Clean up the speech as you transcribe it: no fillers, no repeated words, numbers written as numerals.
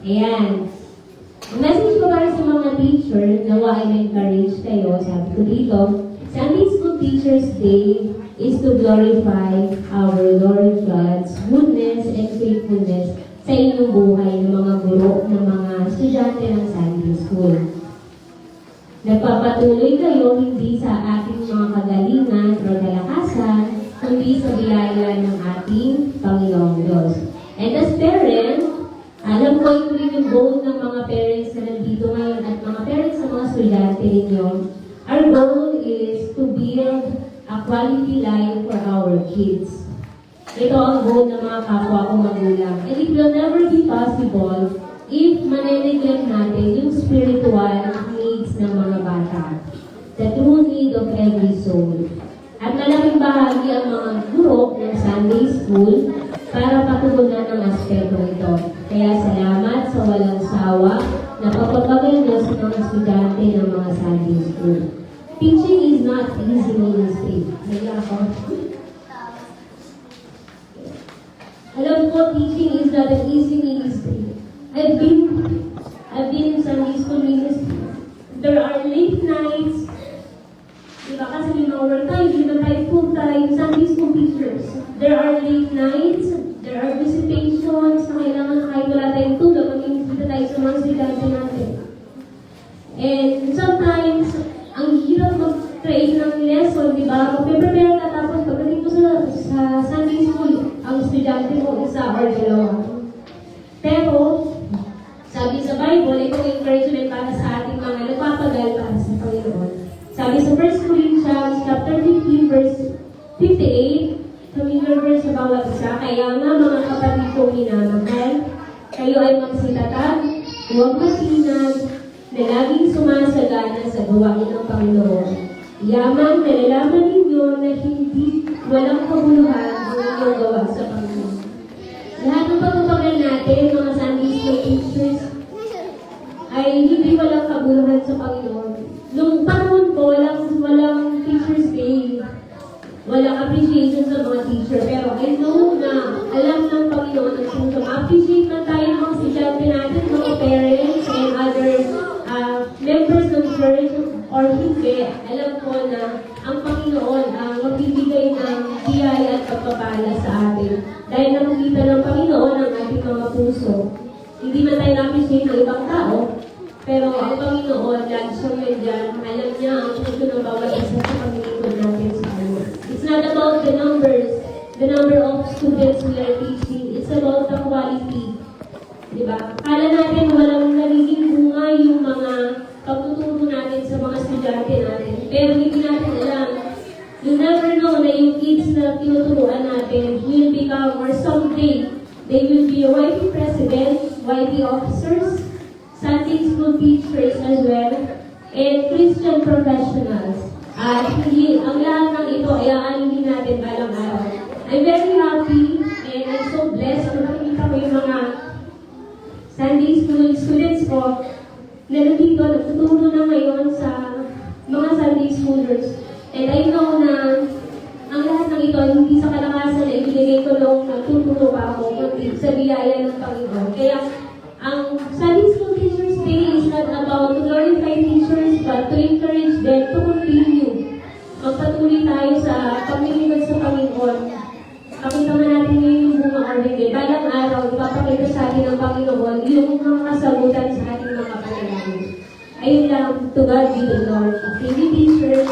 Ayan. Ang message ko para sa mga teacher, nawa ay encourage kayo, sabi ko dito, Sunday School Teachers Day is to glorify our Lord God's goodness and faithfulness sa inyong buhay ng mga guro, ng mga estudyante ng Sunday School. Nagpapatuloy kayo hindi sa ating mga kagalingan o kalakasan, kundi sa biyaya ng ating Panginoong Diyos. And as parents, alam ko ito rin yung goal ng mga parents na nandito ngayon at mga parents sa mga estudyante ninyo. Our goal is to build a quality life for our kids. Ito ang goal ng mga kapwa ko magulang. And it will never be possible if maneneglect natin yung spiritual needs ng mga bata. The true need of every soul. At malaking bahagi ang mga guro ng Sunday School para patugunan ng aspeto ito. Kaya salamat sa walang sawa na pagpapagal niyo sa mga estudyante ng mga Sunday School. Teaching is not easy ministry. Naya ako. Alam ko, teaching is not an easy ministry. I've been in Sunday School ministry. There are late nights. Diba kasi may mga overtime, hindi na tayo full-time Sunday School teachers. There are late nights, there are visitations na kailangan na kahit wala tayong tulog, mag-imbita tayo sa mga estudyante natin. And sometimes, ang hirap mag-create ng lesson, diba? Mag-prepare ka tapos pagdating ko sa Sunday School, ang estudyante mo isa or dalawa. Pero, sabi sa Bible, itong encouragement para sa ating mga nagpapagal para sa Panginoon. Sabi sa 1 Corinthians chapter 15 verse 58, familiar verse sa bawat isa, kaya nga mga kapatid kong minamahal, kayo ay magsitatag, huwag masinag, na laging sumasagana sa gawain ng Panginoon. Yaman, nalalaman ninyo na hindi walang kabuluhan ang inyong gawa sa Panginoon. Lahat ng pagpapagal natin, mga Sunday School teachers, ay hindi walang kabuluhan sa Panginoon. Nung panahon ko, walang Teacher's Day. Walang appreciation sa mga teacher. Pero I know na alam ng Panginoon at kung ma-appreciate na tayo ng mga estudyante natin, mga parents and other members ng church or hindi, alam ko na ang Panginoon ang magbibigay ng biyaya at pagpapala sa atin. Dahil nakikita ng Panginoon ang ating mga puso. Hindi man tayo na-appreciate ng ibang tao, pero ang Panginoon, lagi siyang nandyan, alam niya ang puso ng bawat isa sa pag-iikot natin sa Kanya. It's not about the number of students we are teaching. It's about the quality. Diba? Kala natin walang nagiging bunga yung mga pagtuturo natin sa mga estudyante natin. Pero hindi natin alam. You never know na yung kids na tinuturuan natin will become, or someday, they will be YP presidents, YP officers, Sunday School teachers as well, and Christian professionals. At hindi, ang lahat ng ito ay aanin natin balang araw. I'm very happy and I'm so blessed na nakikita ko yung mga Sunday School students ko na nandito, nagtuturo na ngayon sa mga Sunday Schoolers. And I know na ang lahat ng ito hindi sa kalakasan na ibinigay ko nung nagtuturo pa ako, kundi sa biyaya ng Panginoon. Kaya ang Sunday School Teachers Day is not about to glorify teachers, but to encourage them to continue. Magpatuloy tayo sa pamilingad sa Panginoon. Pakita man natin ngayon yung bunga or hindi. Balang araw, ipapakita sa atin ng Panginoon yung mga kasagutan sa ating mga panalangin. Ayun lang, to God be the glory. Thank you, teachers.